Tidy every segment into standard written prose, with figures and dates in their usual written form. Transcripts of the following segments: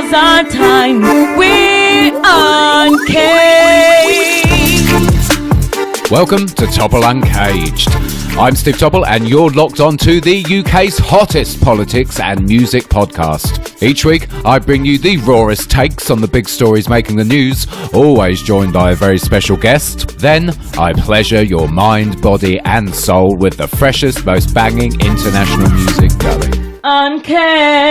now's our time. We're uncaged. Welcome to Topple Uncaged. I'm Steve Topple and you're locked on to the UK's hottest politics and music podcast. Each week I bring you the rawest takes on the big stories making the news, always joined by a very special guest. Then I pleasure your mind, body and soul with the freshest, most banging international music going. Uncaged.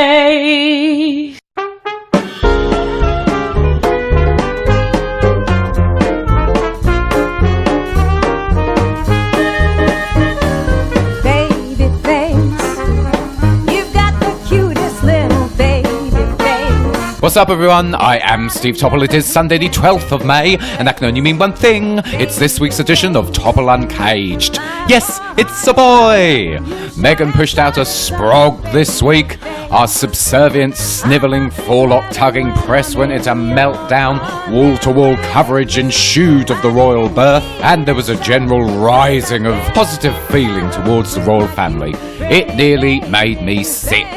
What's up everyone, I am Steve Topple. It is Sunday the 12th of May and that can only mean one thing. It's this week's edition of Topple Uncaged. Yes, it's a boy! Megan pushed out a sprog this week. Our subservient, snivelling, forelock-tugging press went into meltdown. Wall-to-wall coverage ensued of the royal birth, and there was a general rising of positive feeling towards the royal family. It nearly made me sick.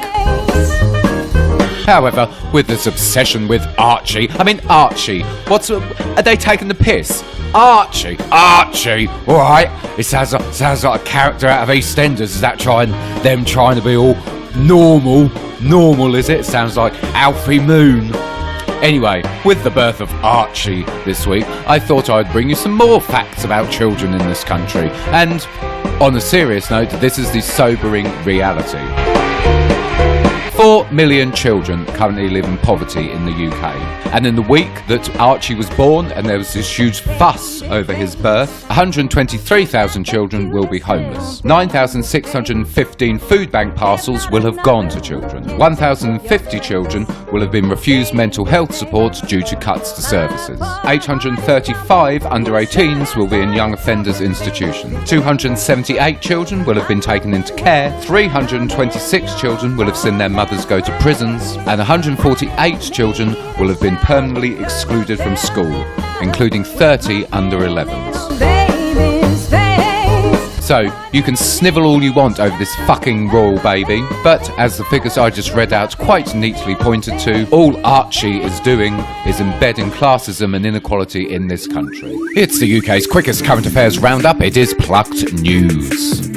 However, with this obsession with Archie, are they taking the piss? Archie, alright, it sounds like a character out of EastEnders. Is that trying to be all normal, is it? Sounds like Alfie Moon. Anyway, with the birth of Archie this week, I thought I'd bring you some more facts about children in this country. And on a serious note, this is the sobering reality. 4 million children currently live in poverty in the UK. And in the week that Archie was born, and there was this huge fuss over his birth, 123,000 children will be homeless. 9,615 food bank parcels will have gone to children. 1,050 children will have been refused mental health support due to cuts to services. 835 under-18s will be in young offenders institutions. 278 children will have been taken into care. 326 children will have seen their mothers go to prisons, and 148 children will have been permanently excluded from school, including 30 under 11s. So, you can snivel all you want over this fucking royal baby, but as the figures I just read out quite neatly pointed to, all Archie is doing is embedding classism and inequality in this country. It's the UK's quickest current affairs roundup. It is Plucked News.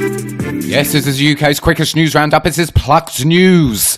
Yes, this is the UK's quickest news roundup. It is Plucked News.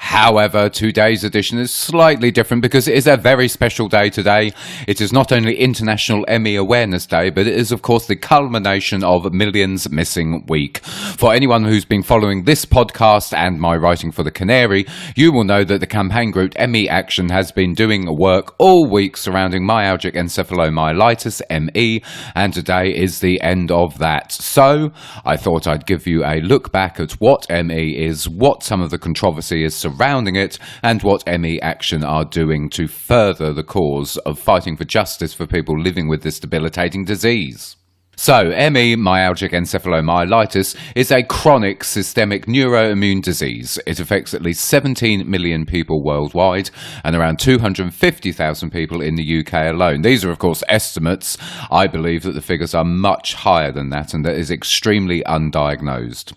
However, today's edition is slightly different because it is a very special day today. It is not only International Emmy Awareness Day, but it is of course the culmination of Millions Missing Week. For anyone who's been following this podcast and my writing for the Canary, you will know that the campaign group Emmy Action has been doing work all week surrounding myalgic encephalomyelitis, ME, and today is the end of that. So, I thought I'd give you a look back at what ME is, what some of the controversy is surrounding it, and what ME Action are doing to further the cause of fighting for justice for people living with this debilitating disease. So, ME, myalgic encephalomyelitis, is a chronic systemic neuroimmune disease. It affects at least 17 million people worldwide and around 250,000 people in the UK alone. These are, of course, estimates. I believe that the figures are much higher than that and that is extremely undiagnosed.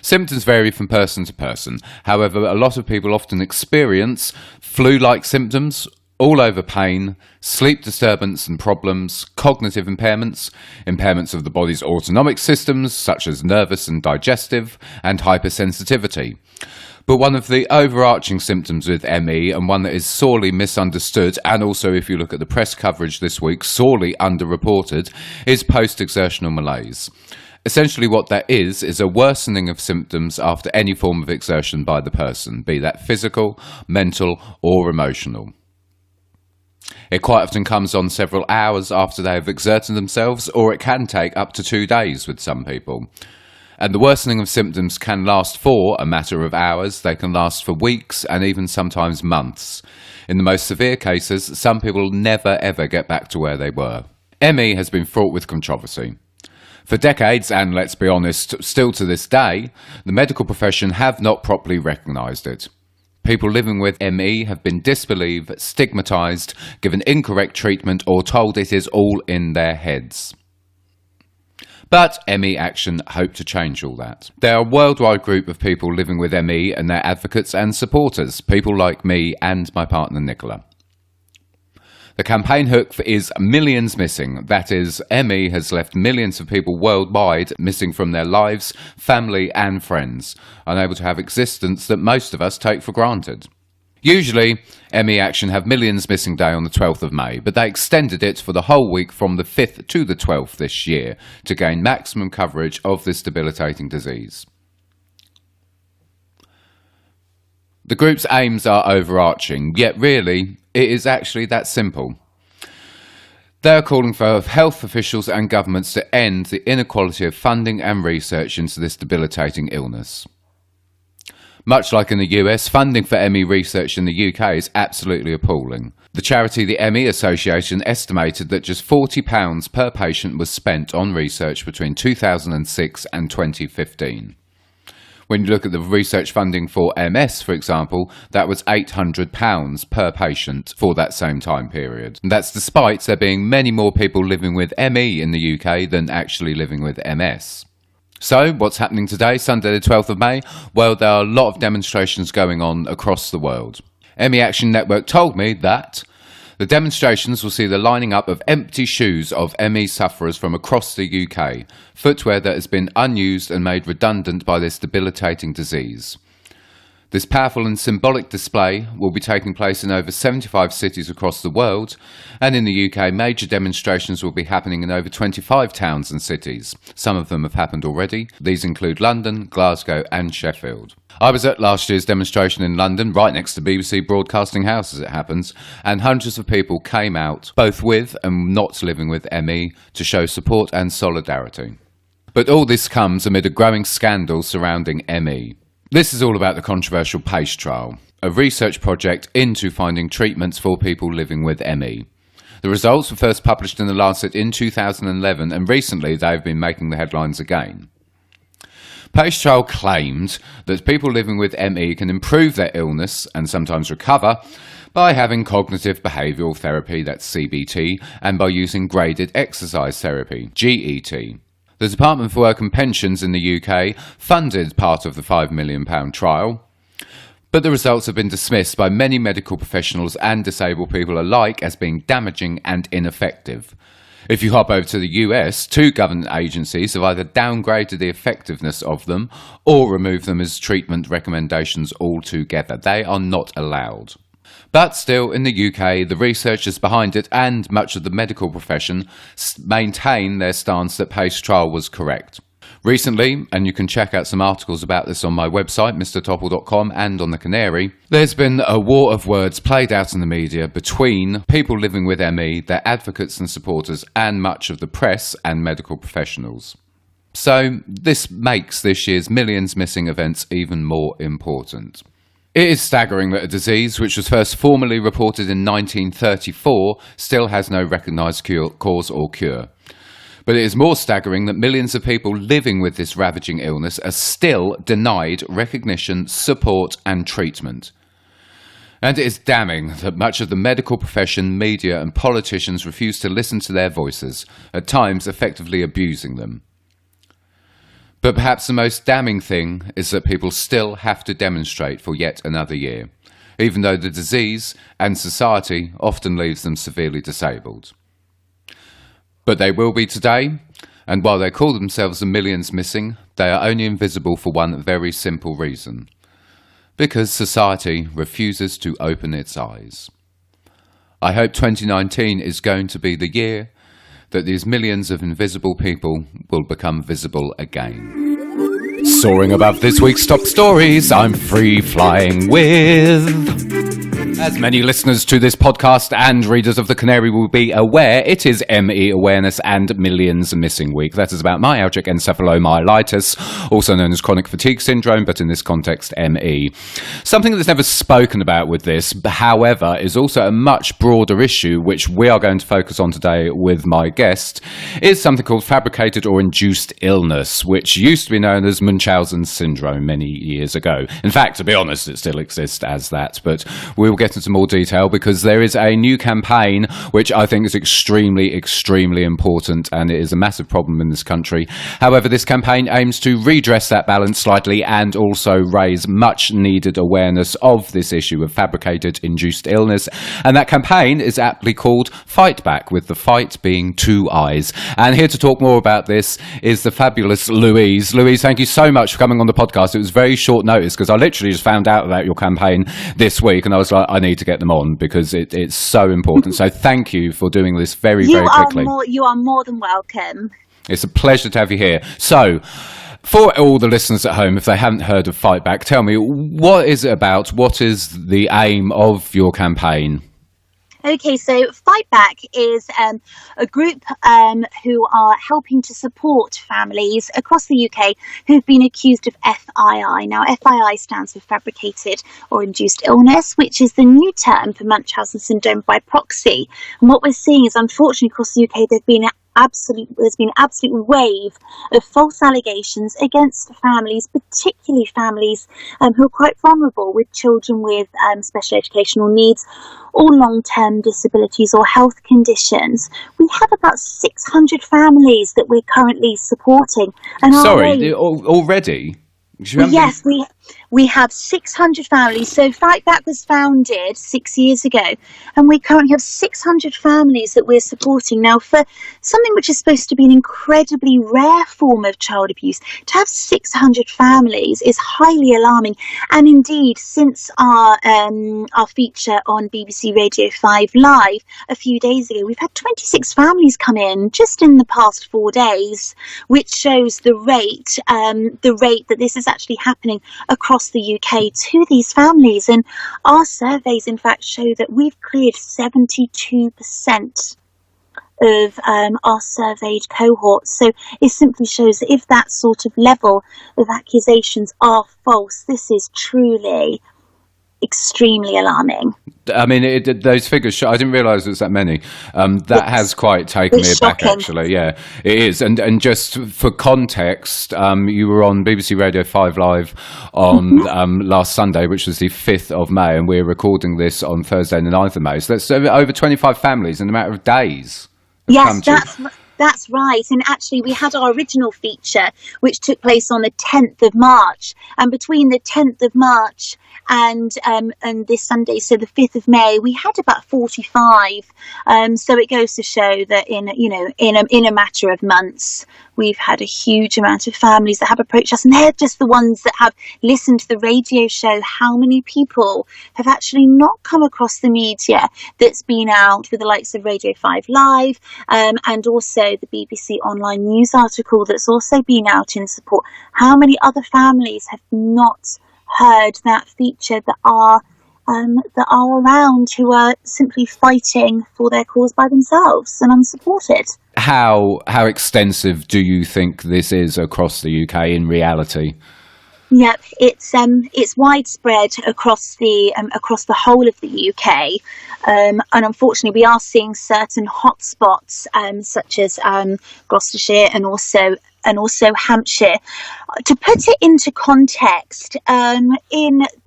Symptoms vary from person to person. However, a lot of people often experience flu-like symptoms, all-over pain, sleep disturbance and problems, cognitive impairments, impairments of the body's autonomic systems such as nervous and digestive, and hypersensitivity. But one of the overarching symptoms with ME, and one that is sorely misunderstood, and also if you look at the press coverage this week, sorely underreported, is post-exertional malaise. Essentially what that is a worsening of symptoms after any form of exertion by the person, be that physical, mental or emotional. It quite often comes on several hours after they have exerted themselves, or it can take up to 2 days with some people. And the worsening of symptoms can last for a matter of hours, they can last for weeks and even sometimes months. In the most severe cases, some people never ever get back to where they were. ME has been fraught with controversy. For decades, and let's be honest, still to this day, the medical profession have not properly recognised it. People living with ME have been disbelieved, stigmatised, given incorrect treatment or told it is all in their heads. But ME Action hope to change all that. They are a worldwide group of people living with ME and their advocates and supporters, people like me and my partner Nicola. The campaign hook is Millions Missing. That is, ME has left millions of people worldwide missing from their lives, family and friends, unable to have existence that most of us take for granted. Usually, ME Action have Millions Missing Day on the 12th of May, but they extended it for the whole week from the 5th to the 12th this year to gain maximum coverage of this debilitating disease. The group's aims are overarching, yet really, it is actually that simple. They are calling for health officials and governments to end the inequality of funding and research into this debilitating illness. Much like in the US, funding for ME research in the UK is absolutely appalling. The charity the ME Association estimated that just £40 per patient was spent on research between 2006 and 2015. When you look at the research funding for MS, for example, that was £800 per patient for that same time period. And that's despite there being many more people living with ME in the UK than actually living with MS. So, what's happening today, Sunday the 12th of May? Well, there are a lot of demonstrations going on across the world. ME Action Network told me that the demonstrations will see the lining up of empty shoes of ME sufferers from across the UK, footwear that has been unused and made redundant by this debilitating disease. This powerful and symbolic display will be taking place in over 75 cities across the world, and in the UK major demonstrations will be happening in over 25 towns and cities. Some of them have happened already. These include London, Glasgow and Sheffield. I was at last year's demonstration in London, right next to BBC Broadcasting House as it happens, and hundreds of people came out, both with and not living with ME, to show support and solidarity. But all this comes amid a growing scandal surrounding ME. This is all about the controversial PACE trial, a research project into finding treatments for people living with ME. The results were first published in The Lancet in 2011, and recently they've been making the headlines again. PACE trial claimed that people living with ME can improve their illness and sometimes recover by having cognitive behavioural therapy, that's CBT, and by using graded exercise therapy, GET. The Department for Work and Pensions in the UK funded part of the £5 million trial, but the results have been dismissed by many medical professionals and disabled people alike as being damaging and ineffective. If you hop over to the US, 2 government agencies have either downgraded the effectiveness of them or removed them as treatment recommendations altogether. They are not allowed. But still, in the UK, the researchers behind it and much of the medical profession maintain their stance that PACE trial was correct. Recently, and you can check out some articles about this on my website, mrtopple.com, and on the Canary, there's been a war of words played out in the media between people living with ME, their advocates and supporters, and much of the press and medical professionals. So, this makes this year's Millions Missing events even more important. It is staggering that a disease which was first formally reported in 1934 still has no recognised cause or cure. But it is more staggering that millions of people living with this ravaging illness are still denied recognition, support and treatment. And it is damning that much of the medical profession, media and politicians refuse to listen to their voices, at times effectively abusing them. But perhaps the most damning thing is that people still have to demonstrate for yet another year, even though the disease and society often leaves them severely disabled. But they will be today, and while they call themselves the Millions Missing, they are only invisible for one very simple reason: because society refuses to open its eyes. I hope 2019 is going to be the year that these millions of invisible people will become visible again. Soaring above this week's top stories, I'm free flying with... As many listeners to this podcast and readers of The Canary will be aware, it is ME Awareness and Millions Missing Week. That is about myalgic encephalomyelitis, also known as chronic fatigue syndrome, but in this context, ME. Something that's never spoken about with this, however, is also a much broader issue, which we are going to focus on today with my guest, is something called fabricated or induced illness, which used to be known as Munchausen syndrome many years ago. In fact, to be honest, it still exists as that, but we'll get get into more detail because there is a new campaign which I think is extremely, extremely important, and it is a massive problem in this country. However, this campaign aims to redress that balance slightly and also raise much needed awareness of this issue of fabricated induced illness. And that campaign is aptly called Fiightback, with the fight being 2 eyes. And here to talk more about this is the fabulous Louise. Louise, thank you so much for coming on the podcast. It was very short notice because I literally just found out about your campaign this week and I was like, I need to get them on because it's so important. So thank you for doing this very quickly. You are more than welcome. It's a pleasure to have you here. So, for all the listeners at home, if they haven't heard of Fiightback, tell me, what is it about? What is the aim of your campaign? Okay, so Fiightback is a group who are helping to support families across the UK who've been accused of FII. Now, FII stands for fabricated or induced illness, which is the new term for Munchausen syndrome by proxy. And what we're seeing is, unfortunately, across the UK, there's been an absolute wave of false allegations against families, particularly families who are quite vulnerable, with children with special educational needs or long-term disabilities or health conditions. We have about 600 families that we're currently supporting. And already? Yes, we have 600 families. So Fiightback was founded 6 years ago, and we currently have 600 families that we're supporting. Now, for something which is supposed to be an incredibly rare form of child abuse, to have 600 families is highly alarming. And indeed, since our feature on BBC Radio 5 Live a few days ago, we've had 26 families come in just in the past 4 days, which shows the rate that this is actually happening across the UK to these families. And our surveys, in fact, show that we've cleared 72% of our surveyed cohorts. So it simply shows that if that sort of level of accusations are false, this is truly extremely alarming. I mean, those figures, I didn't realise it was that many. That has quite taken me aback, actually. Yeah, it is. And just for context, you were on BBC Radio 5 Live on last Sunday, which was the 5th of May, and we're recording this on Thursday the 9th of May. So that's over 25 families in a matter of days. Yes, that's right. And actually, we had our original feature, which took place on the 10th of March. And between the 10th of March and this Sunday, so the 5th of May, we had about 45. So it goes to show that in a matter of months, we've had a huge amount of families that have approached us, and they're just the ones that have listened to the radio show. How many people have actually not come across the media that's been out with the likes of Radio 5 Live, and also the BBC online news article that's also been out in support? How many other families have not heard that feature that are around, who are simply fighting for their cause by themselves and unsupported? How extensive do you think this is across the UK in reality? Yep, it's widespread across the whole of the UK, and unfortunately, we are seeing certain hotspots, such as Gloucestershire and also Hampshire. To put it into context, in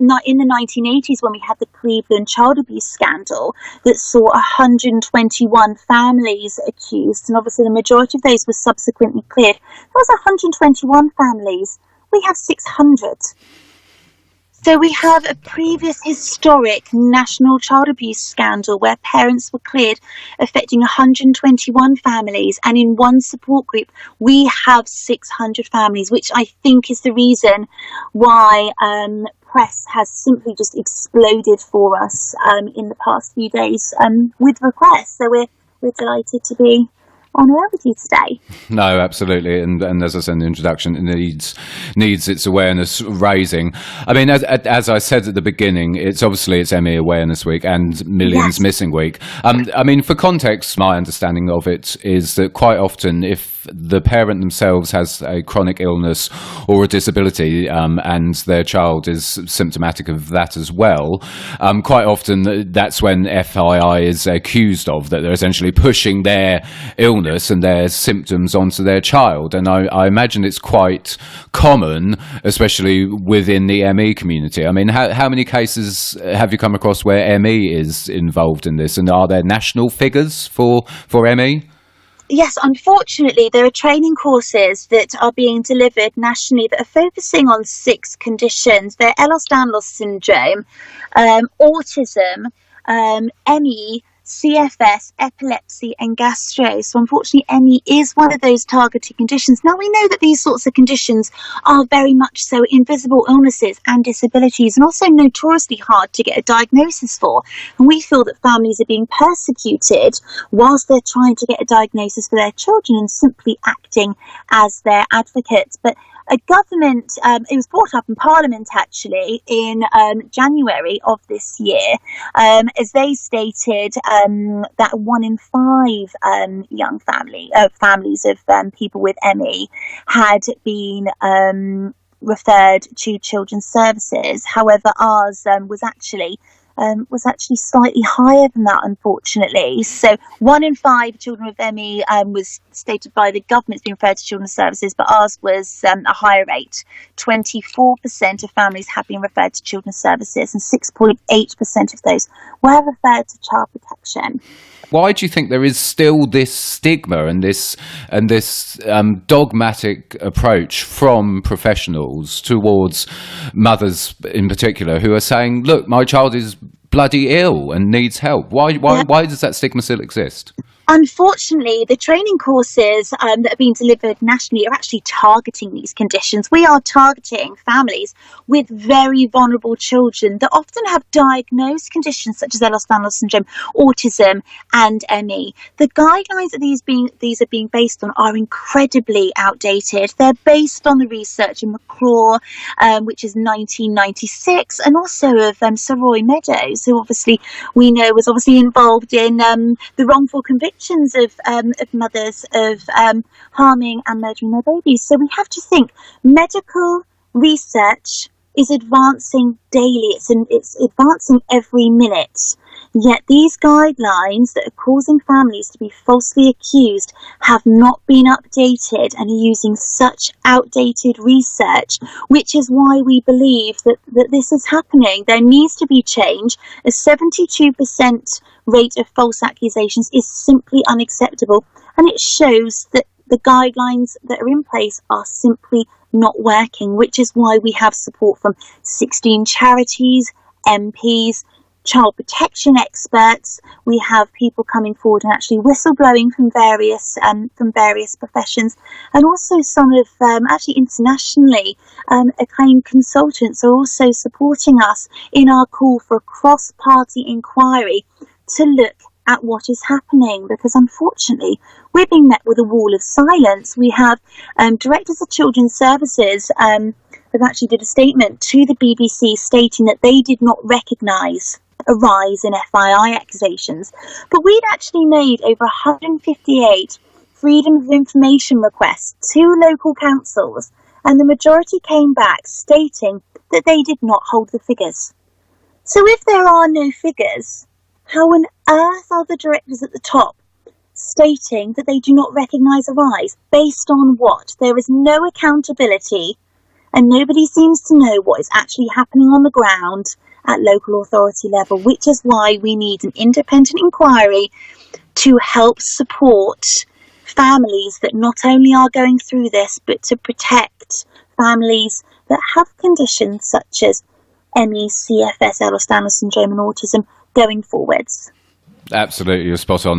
the 1980s, when we had the Cleveland child abuse scandal that saw 121 families accused, and obviously the majority of those were subsequently cleared, there was 121 families. We have 600. So we have a previous historic national child abuse scandal where parents were cleared, affecting 121 families, and in one support group we have 600 families, which I think is the reason why press has simply just exploded for us in the past few days with requests. So we're delighted to be on air with you today. No, absolutely, and as I said in the introduction, it needs its awareness raising. I mean, as I said at the beginning, it's ME Awareness Week and Millions Missing Week. I mean, for context, my understanding of it is that quite often, if the parent themselves has a chronic illness or a disability, and their child is symptomatic of that as well, quite often that's when FII is accused of that they're essentially pushing their illness and their symptoms onto their child. And I imagine it's quite common, especially within the ME community. I mean, how many cases have you come across where ME is involved in this, and are there national figures for ME? Yes, unfortunately, there are training courses that are being delivered nationally that are focusing on 6 conditions. They're Ehlers-Danlos syndrome, autism, ME, CFS, epilepsy and gastro. So unfortunately, ME is one of those targeted conditions. Now, we know that these sorts of conditions are very much so invisible illnesses and disabilities, and also notoriously hard to get a diagnosis for. And we feel that families are being persecuted whilst they're trying to get a diagnosis for their children and simply acting as their advocates. But a government, it was brought up in Parliament actually in January of this year, as they stated that 1 in 5 young families of people with ME had been referred to children's services. However, ours was actually slightly higher than that, unfortunately. So 1 in 5 children with ME was stated by the government being referred to children's services, but ours was a higher rate. 24% of families have been referred to children's services, and 6.8% of those were referred to child protection. Why do you think there is still this stigma and this dogmatic approach from professionals towards mothers in particular who are saying, look, my child is bloody ill and needs help? Why does that stigma still exist? Unfortunately, the training courses that are being delivered nationally are actually targeting these conditions. We are targeting families with very vulnerable children that often have diagnosed conditions such as Ehlers-Danlos syndrome, autism and ME. The guidelines that these are being based on are incredibly outdated. They're based on the research in McCraw, which is 1996, and also of Sir Roy Meadows, who obviously we know was obviously involved in the wrongful conviction of mothers of harming and murdering their babies. So we have to think medical research is advancing daily. It's advancing every minute. Yet these guidelines that are causing families to be falsely accused have not been updated and are using such outdated research, which is why we believe that this is happening. There needs to be change. A 72% rate of false accusations is simply unacceptable, and it shows that the guidelines that are in place are simply not working, which is why we have support from 16 charities, MPs, child protection experts. We have people coming forward and actually whistleblowing from various professions, and also some of actually internationally acclaimed consultants are also supporting us in our call for a cross-party inquiry to look at what is happening, because unfortunately we're being met with a wall of silence. We have directors of children's services have actually did a statement to the BBC stating that they did not recognise a rise in FII accusations, but we'd actually made over 158 freedom of information requests to local councils, and the majority came back stating that they did not hold the figures. So if there are no figures, how on earth are the directors at the top stating that they do not recognise a rise? Based on what? There is no accountability, and nobody seems to know what is actually happening on the ground at local authority level, which is why we need an independent inquiry to help support families that not only are going through this, but to protect families that have conditions such as ME, CFS, Ehlers-Danlos syndrome and autism going forwards. Absolutely, you're spot on.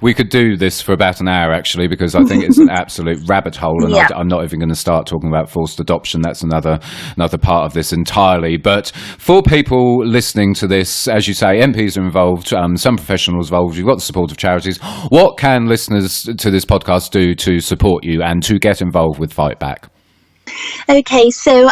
We could do this for about an hour, actually, because I think it's an absolute rabbit hole, and yeah. I'm not even going to start talking about forced adoption. That's another part of this entirely. But for people listening to this, as you say, MPs are involved, some professionals involved, you've got the support of charities. What can listeners to this podcast do to support you and to get involved with Fiightback? Okay, so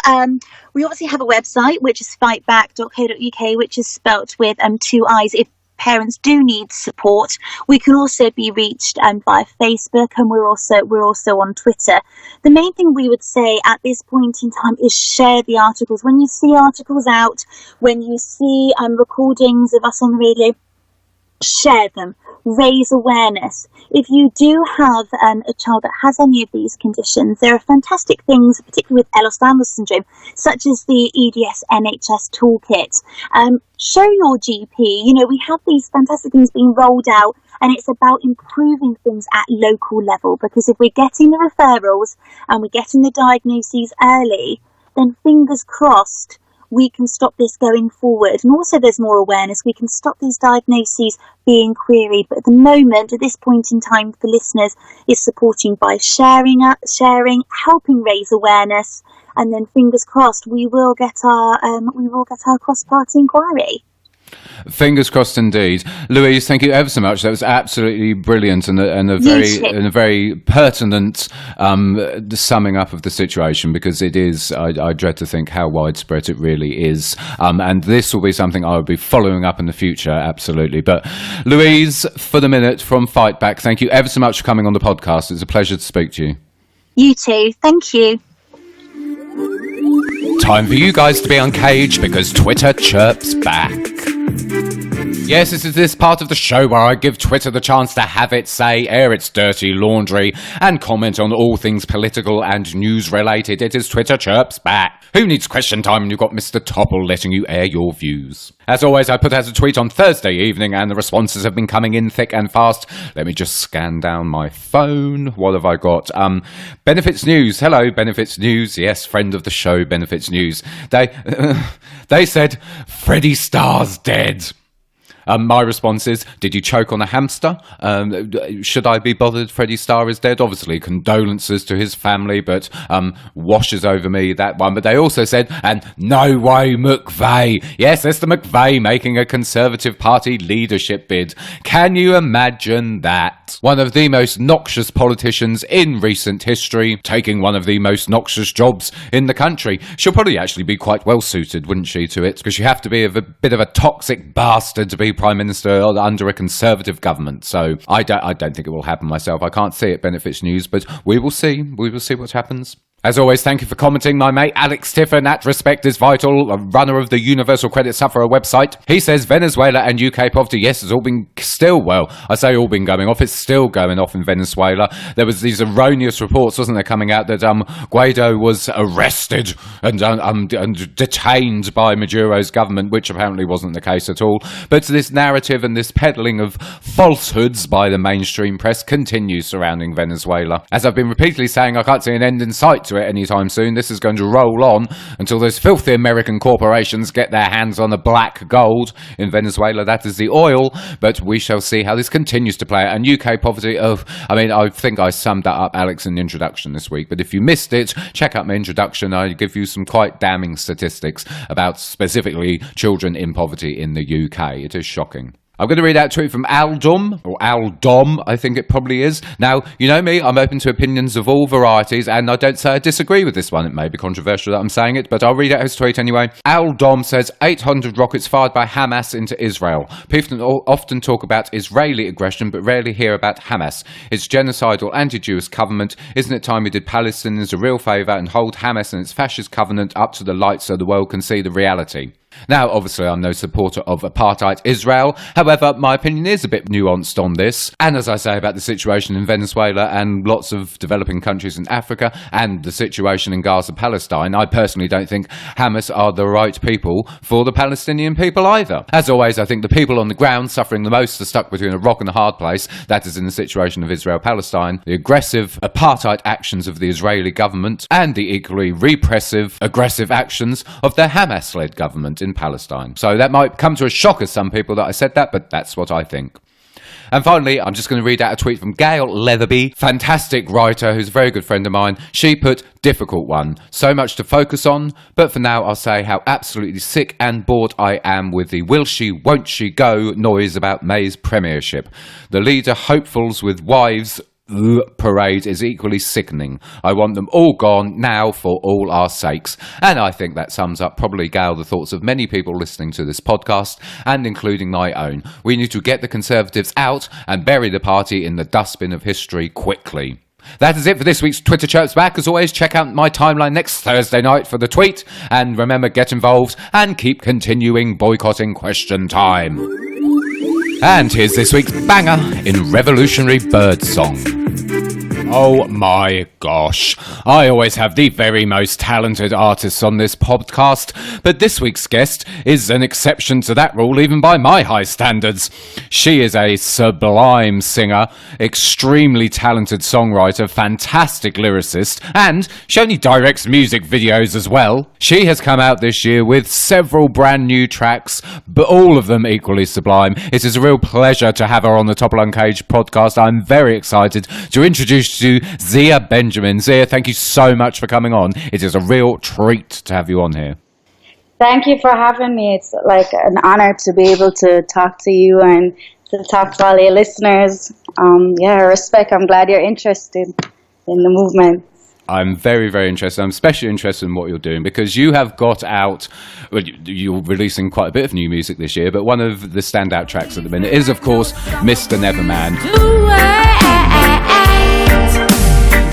we obviously have a website, which is fiightback.co.uk, which is spelt with 2 I's. If parents do need support, we can also be reached via Facebook, and we're also on Twitter. The main thing we would say at this point in time is share the articles. When you see articles out, when you see recordings of us on the radio, share them, raise awareness. If you do have a child that has any of these conditions, there are fantastic things, particularly with Ehlers-Danlos syndrome, such as the EDS NHS toolkit. Show your GP. You know, we have these fantastic things being rolled out, and it's about improving things at local level, because if we're getting the referrals and we're getting the diagnoses early, then fingers crossed, we can stop this going forward. And also there's more awareness. We can stop these diagnoses being queried. But at the moment, at this point in time, for listeners, is supporting by sharing, helping raise awareness, and then fingers crossed we will get our cross-party inquiry. Fingers crossed indeed. Louise, thank you ever so much. That was absolutely brilliant and a very pertinent summing up of the situation, because it is, I dread to think how widespread it really is. And this will be something I will be following up in the future, absolutely. But Louise, for the minute from Fiightback, thank you ever so much for coming on the podcast. It's a pleasure to speak to you. You too. Thank you. Time for you guys to be uncaged, because Twitter chirps back. Yes, this is this part of the show where I give Twitter the chance to have its say, air its dirty laundry, and comment on all things political and news related. It is Twitter chirps back. Who needs question time when you've got Mr. Topple letting you air your views? As always, I put out a tweet on Thursday evening, and the responses have been coming in thick and fast. Let me just scan down my phone. What have I got? Benefits News. Hello, Benefits News. Yes, friend of the show, Benefits News. They said, Freddie Starr's dead. My response is, did you choke on a hamster? Should I be bothered Freddie Starr is dead? Obviously, condolences to his family, but washes over me, that one. But they also said, and no way McVeigh. Yes, it's the McVeigh making a Conservative Party leadership bid. Can you imagine that? One of the most noxious politicians in recent history, taking one of the most noxious jobs in the country. She'll probably actually be quite well suited, wouldn't she, to it? Because you have to be a bit of a toxic bastard to be Prime Minister under a Conservative government. So I don't think it will happen myself. I can't see it, Benefits News, but we will see. We will see what happens. As always, thank you for commenting, my mate Alex Tiffin at Respect is Vital, a runner of the Universal Credit Sufferer website. He says Venezuela and UK poverty, yes, it's all been still, well, I say all been going off, it's still going off in Venezuela. There was these erroneous reports, wasn't there, coming out that Guaido was arrested and detained by Maduro's government, which apparently wasn't the case at all. But this narrative and this peddling of falsehoods by the mainstream press continues surrounding Venezuela. As I've been repeatedly saying, I can't see an end in sight to it anytime soon. This is going to roll on until those filthy American corporations get their hands on the black gold in Venezuela. That is the oil, but we shall see how this continues to play out. And UK poverty, I think I summed that up, Alex, in the introduction this week, but if you missed it, check out my introduction. I give you some quite damning statistics about specifically children in poverty in the UK. It is shocking. I'm going to read out a tweet from Aldom, or Aldom, I think it probably is. Now, you know me, I'm open to opinions of all varieties, and I don't say I disagree with this one. It may be controversial that I'm saying it, but I'll read out his tweet anyway. Aldom says, 800 rockets fired by Hamas into Israel. People often talk about Israeli aggression, but rarely hear about Hamas. It's genocidal, anti-Jewish covenant. Isn't it time we did Palestinians a real favour and hold Hamas and its fascist covenant up to the light so the world can see the reality? Now, obviously, I'm no supporter of apartheid Israel. However, my opinion is a bit nuanced on this. And as I say about the situation in Venezuela and lots of developing countries in Africa and the situation in Gaza, Palestine, I personally don't think Hamas are the right people for the Palestinian people either. As always, I think the people on the ground suffering the most are stuck between a rock and a hard place. That is in the situation of Israel-Palestine, the aggressive apartheid actions of the Israeli government, and the equally repressive, aggressive actions of the Hamas-led government in Palestine. So that might come to a shock of some people that I said that, but that's what I think. And finally, I'm just going to read out a tweet from Gail Leatherby, fantastic writer who's a very good friend of mine. She put, difficult one, so much to focus on, but for now I'll say how absolutely sick and bored I am with the will she, won't she go noise about May's premiership. The leader hopefuls with wives parade is equally sickening. I want them all gone now for all our sakes. And I think that sums up probably, Gail, the thoughts of many people listening to this podcast, and including my own. We need to get the Conservatives out and bury the party in the dustbin of history quickly. That is it for this week's Twitter Chirps Back. As always, check out my timeline next Thursday night for the tweet. And remember, get involved and keep continuing boycotting Question Time. And here's this week's banger in Revolutionary Birdsong. Oh my gosh, I always have the very most talented artists on this podcast, but this week's guest is an exception to that rule even by my high standards. She is a sublime singer, extremely talented songwriter, fantastic lyricist, and she only directs music videos as well. She has come out this year with several brand new tracks, but all of them equally sublime. It is a real pleasure to have her on the Topple Uncaged podcast. I'm very excited to introduce to Zia Benjamin. Zia, thank you so much for coming on. It is a real treat to have you on here. Thank you for having me. It's like an honor to be able to talk to you and to talk to all your listeners. Respect. I'm glad you're interested in the movement. I'm very, very interested. I'm especially interested in what you're doing because you have got out, well, you're releasing quite a bit of new music this year, but one of the standout tracks at the minute is, of course, Mr. Neverman.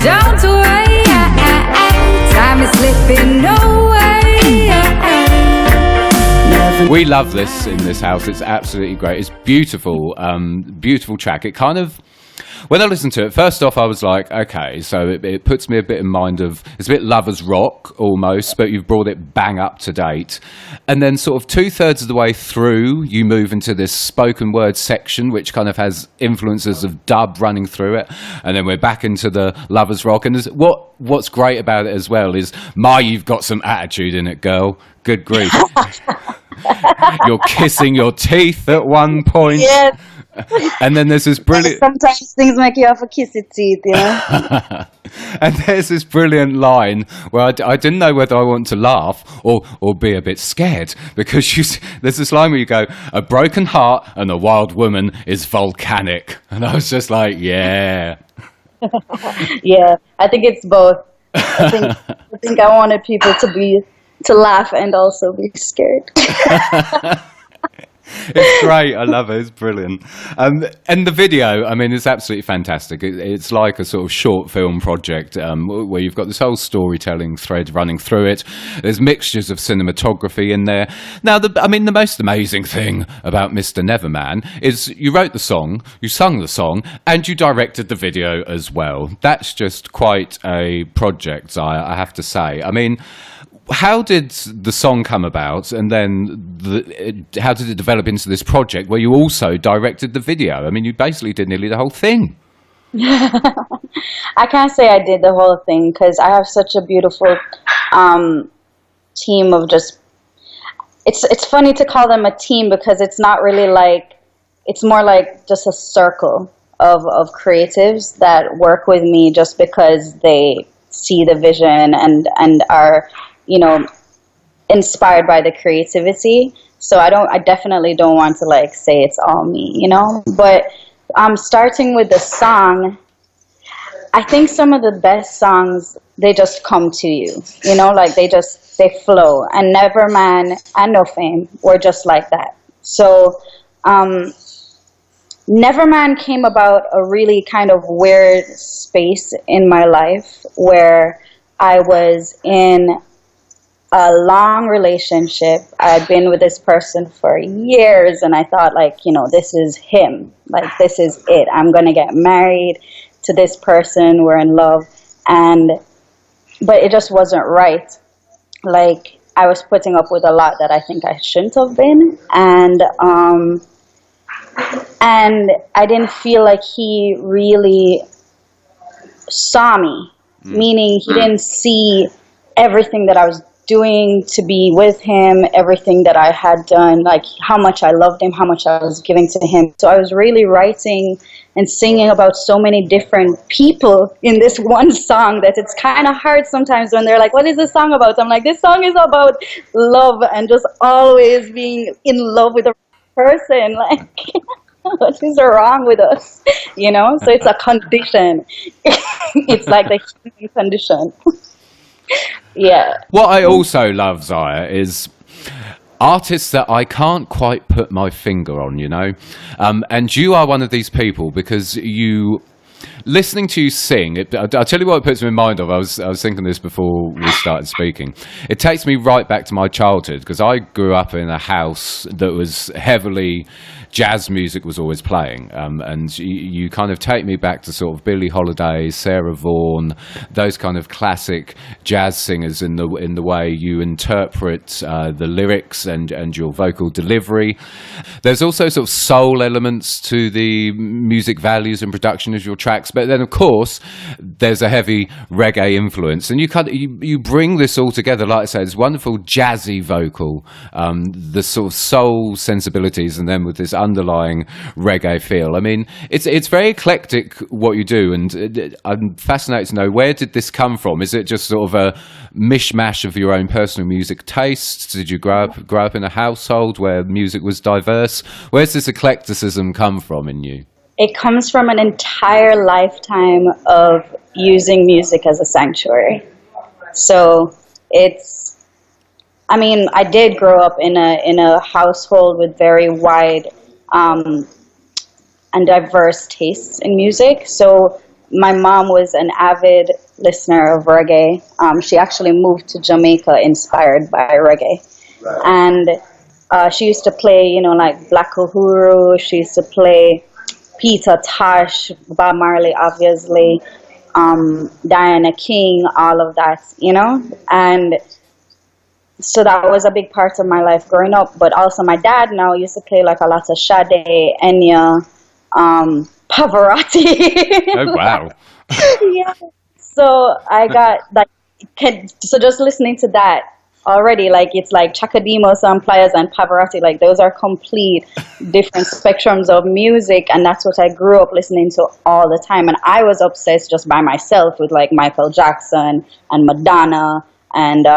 Don't wait, time is slipping away. We love this in this house. It's absolutely great. It's beautiful, beautiful track. It kind of, when I listened to it, first off, I was like, okay, so it puts me a bit in mind of, it's a bit Lovers Rock almost, but you've brought it bang up to date. And then sort of 2/3 of the way through, you move into this spoken word section, which kind of has influences of dub running through it. And then we're back into the Lovers Rock. And what's great about it as well is, you've got some attitude in it, girl. Good grief. You're kissing your teeth at one point. Yes. And then there's this brilliant... Sometimes things make you have a kissy teeth, you know? And there's this brilliant line where I didn't know whether I want to laugh or be a bit scared, because there's this line where you go, a broken heart and a wild woman is volcanic. And I was just like, yeah. Yeah, I think it's both. I think I wanted people to laugh and also be scared. It's great. I love it. It's brilliant. And the video, I mean, it's absolutely fantastic. It's like a sort of short film project where you've got this whole storytelling thread running through it. There's mixtures of cinematography in there. Now, the most amazing thing about Mr. Neverman is you wrote the song, you sung the song, and you directed the video as well. That's just quite a project, I have to say. I mean, how did the song come about, and then how did it develop into this project where you also directed the video? I mean, you basically did nearly the whole thing. I can't say I did the whole thing because I have such a beautiful team of just... It's funny to call them a team because it's not really like... It's more like just a circle of creatives that work with me just because they see the vision and are... inspired by the creativity. So I definitely don't want to say it's all me, but starting with the song, I think some of the best songs, they just come to you, they flow, and Neverman and No Fame were just like that. So Neverman came about a really kind of weird space in my life where I was in a long relationship. I'd been with this person for years, and I thought, this is him. This is it. I'm going to get married to this person. We're in love. But it just wasn't right. I was putting up with a lot that I think I shouldn't have been. And I didn't feel like he really saw me, meaning he didn't see everything that I was doing to be with him, everything that I had done, how much I loved him, how much I was giving to him. So I was really writing and singing about so many different people in this one song that it's kind of hard sometimes when they're like, what is this song about? I'm like, this song is about love and just always being in love with a person. what is wrong with us? You know, so it's a condition. It's like the human condition. Yeah. What I also love, Zia, is artists that I can't quite put my finger on, you know? And you are one of these people because you... Listening to you sing, I'll tell you what it puts me in mind of. I was thinking this before we started speaking. It takes me right back to my childhood because I grew up in a house that was heavily... Jazz music was always playing, and you kind of take me back to sort of Billie Holiday, Sarah Vaughan, those kind of classic jazz singers in the way you interpret the lyrics and your vocal delivery. There's also sort of soul elements to the music values and production of your tracks, but then of course there's a heavy reggae influence, and you bring this all together. Like I say, this wonderful jazzy vocal, the sort of soul sensibilities, and then with this underlying reggae feel. I mean, it's very eclectic what you do, and I'm fascinated to know, where did this come from? Is it just sort of a mishmash of your own personal music tastes? Did you grow up in a household where music was diverse? Where's this eclecticism come from in you? It comes from an entire lifetime of using music as a sanctuary. So I did grow up in a household with very wide and diverse tastes in music. So my mom was an avid listener of reggae. She actually moved to Jamaica inspired by reggae. Right. And she used to play, you know, like Black Uhuru. She used to play Peter Tosh, Bob Marley, obviously, Diana King, all of that, you know. And so that was a big part of my life growing up. But also my dad now used to play like a lot of Sade, Enya, Pavarotti. Oh, wow. Yeah. So I got so just listening to that already, like it's like Chakadimos and Pliers and Pavarotti, like those are complete different spectrums of music, and that's what I grew up listening to all the time. And I was obsessed just by myself with like Michael Jackson and Madonna and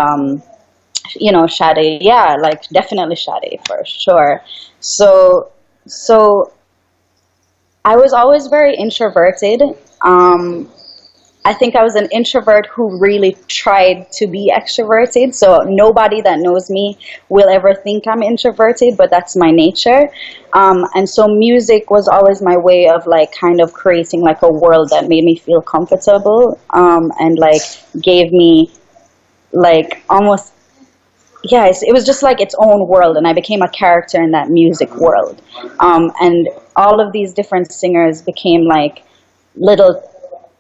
you know, Sade, yeah, like definitely Sade for sure. So I was always very introverted. I think I was an introvert who really tried to be extroverted. So nobody that knows me will ever think I'm introverted, but that's my nature. And so music was always my way of like kind of creating like a world that made me feel comfortable, and like gave me like almost, yes, it was just like its own world, and I became a character in that music world. And all of these different singers became like little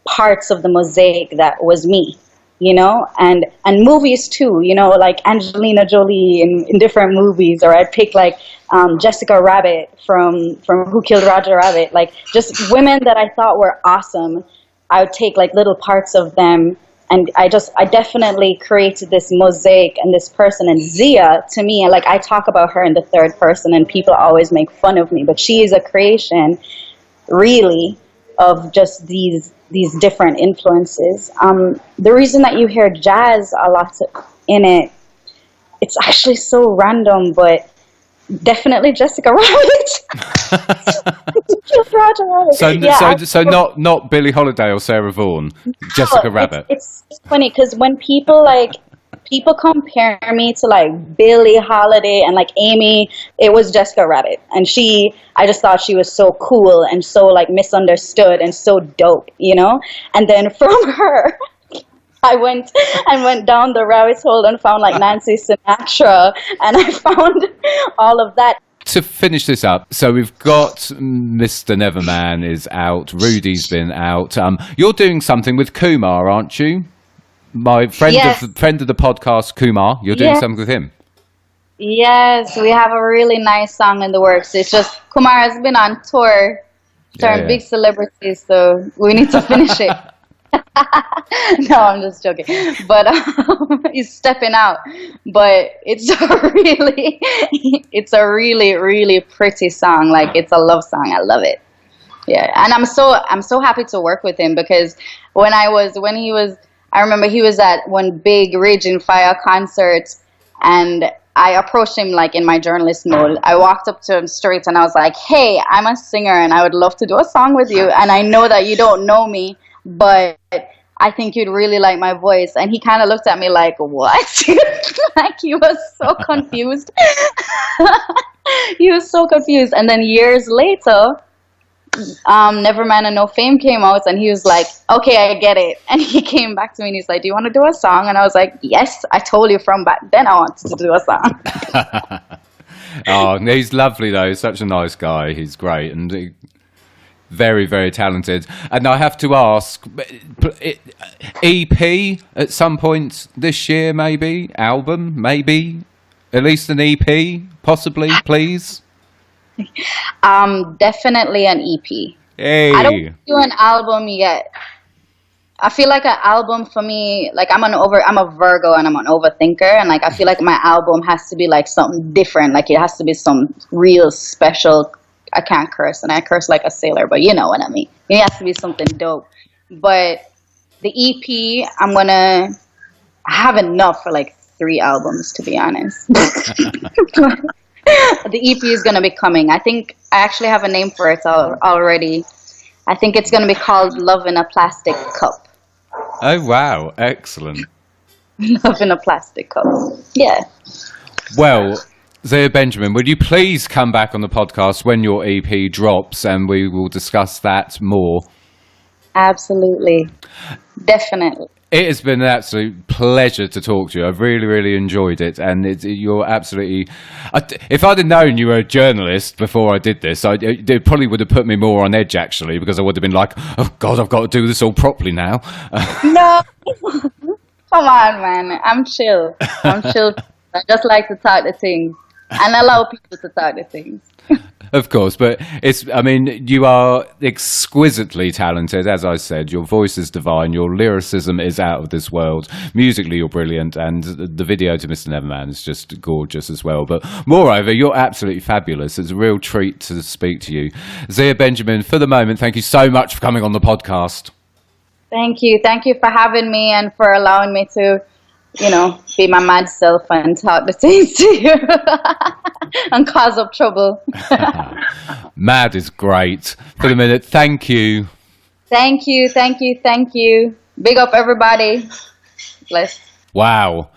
parts of the mosaic that was me, you know, and movies too, you know, like Angelina Jolie in different movies, or I'd pick like Jessica Rabbit from Who Killed Roger Rabbit, like just women that I thought were awesome. I would take like little parts of them, and I definitely created this mosaic and this person. And Zia, to me, like I talk about her in the third person, and people always make fun of me, but she is a creation, really, of just these different influences. The reason that you hear jazz a lot in it, it's actually so random, but definitely Jessica Rabbit. Roger Rabbit. So, yeah, so not Billie Holiday or Sarah Vaughan, Jessica Rabbit. It's funny because when people compare me to like Billie Holiday and like Amy, it was Jessica Rabbit, and I just thought she was so cool and so like misunderstood and so dope, you know. And then from her, I went down the rabbit hole and found like Nancy Sinatra, and I found all of that. To finish this up, so we've got Mr. Neverman is out, Rudy's been out. You're doing something with Kumar, aren't you? My friend, yes. friend of the podcast, Kumar. You're doing something with him. Yes, we have a really nice song in the works. It's just Kumar has been on tour, turned big celebrities, so we need to finish it. No, I'm just joking. But he's stepping out. But it's a really, really pretty song. Like it's a love song. I love it. Yeah, and I'm so happy to work with him, because I remember he was at one big Raging Fire concert, and I approached him like in my journalist mode. I walked up to him straight and I was like, hey, I'm a singer and I would love to do a song with you. And I know that you don't know me, but I think you'd really like my voice. And he kind of looked at me like, what? Like he was so confused. He was so confused. And then years later, Nevermind and No Fame came out and he was like, okay, I get it. And he came back to me and he's like, do you want to do a song? And I was like, yes, I told you from back then I wanted to do a song. Oh, he's lovely though. He's such a nice guy. He's great and very, very talented. And I have to ask, EP at some point this year, maybe? Album, maybe? At least an EP, possibly, please? Definitely an EP. Hey. I don't do an album yet. I feel like an album for me, like I'm a Virgo and I'm an overthinker, and like I feel like my album has to be like something different. Like it has to be some real special. I can't curse and I curse like a sailor, but you know what I mean. It has to be something dope. But the EP, I have enough for like 3 albums, to be honest. The EP is going to be coming. I think I actually have a name for it already. I think it's going to be called Love in a Plastic Cup. Oh, wow. Excellent. Love in a Plastic Cup. Yeah. Well, Zia Benjamin, would you please come back on the podcast when your EP drops and we will discuss that more? Absolutely. Definitely. It has been an absolute pleasure to talk to you. I've really, really enjoyed it. And you're absolutely... if I'd have known you were a journalist before I did this, it probably would have put me more on edge, actually, because I would have been like, oh, God, I've got to do this all properly now. No. Come on, man. I'm chill. I just like to talk to things and allow people to talk to things. Of course, but you are exquisitely talented, as I said. Your voice is divine, your lyricism is out of this world. Musically, you're brilliant, and the video to Mr. Neverman is just gorgeous as well. But moreover, you're absolutely fabulous. It's a real treat to speak to you. Zia Benjamin, for the moment, thank you so much for coming on the podcast. Thank you. Thank you for having me and for allowing me to, be my mad self and talk the things to you and cause up trouble. Mad is great. For the minute, thank you. Thank you. Big up everybody. Bless. Wow.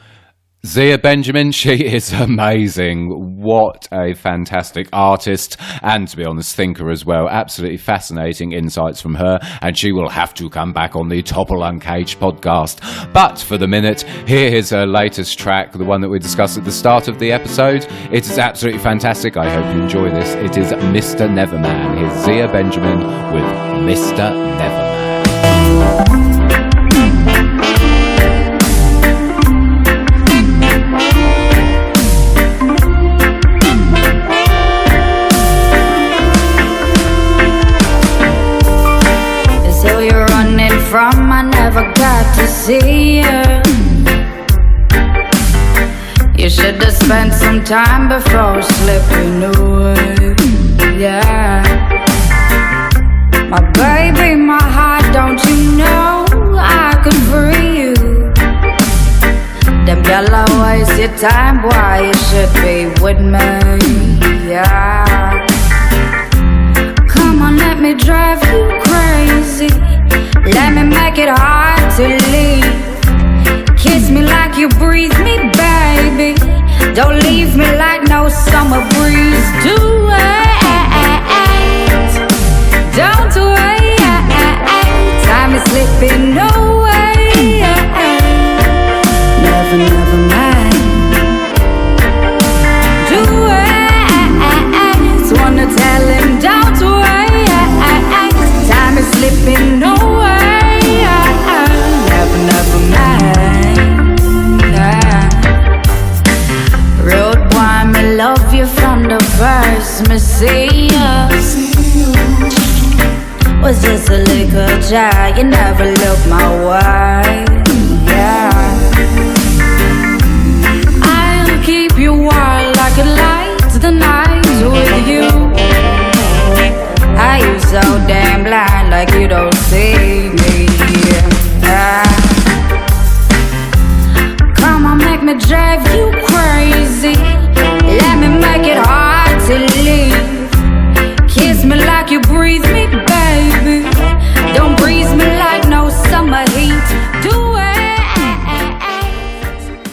Zia Benjamin, she is amazing. What a fantastic artist and, to be honest, thinker as well. Absolutely fascinating insights from her, and she will have to come back on the Topple Uncaged podcast. But for the minute, here is her latest track, the one that we discussed at the start of the episode. It is absolutely fantastic. I hope you enjoy this. It is Mr. Neverman. Here's Zia Benjamin with Mr. Neverman. From I never got to see you. You should have spent some time before slipping away. Yeah, my baby, my heart, don't you know I could free you? Them yellow waste your time, boy, you should be with me. Yeah, come on, let me drive you crazy. Let me make it hard to leave. Kiss me like you breathe me, baby. Don't leave me like no summer breeze. Do it. Don't wait. Time is slipping away. Never mind. Do it. Wanna tell him don't wait. Time is slipping away. Never mind. Yeah. Road boy, me love you from the first. Me see you. Was just a little child. You never looked my way. Yeah. I'll keep you warm like a light the night with you. Are you so damn blind like you don't see me? Come on, make me drive you crazy. Let me make it hard to leave. Kiss me like you breathe me, baby. Don't breeze me like no summer heat. Do it.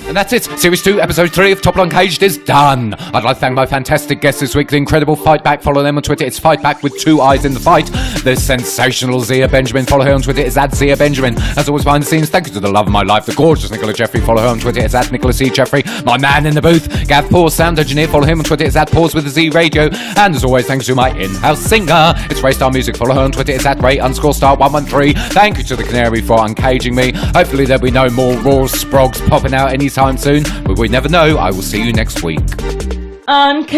And that's it. Series 2, Episode 3 of Top Line Caged is done. I'd like to thank my fantastic guests this week, the incredible Fiightback. Follow them on Twitter. It's Fiightback with 2 eyes in the fight. The sensational Zia Benjamin. Follow her on Twitter. It's at Zia Benjamin. As always, behind the scenes, thank you to the love of my life, the gorgeous Nicola Jeffrey. Follow her on Twitter. It's at Nicola C. Jeffrey. My man in the booth, Gav Pause, sound engineer. Follow him on Twitter. It's at Pause with a Z Radio. And as always, thanks to my in-house singer. It's Ray Star Music. Follow her on Twitter. It's at Ray_Star113. Thank you to the Canary for uncaging me. Hopefully there'll be no more raw sprogs popping out anytime soon. But we never know. I will see you next week. Uncaged.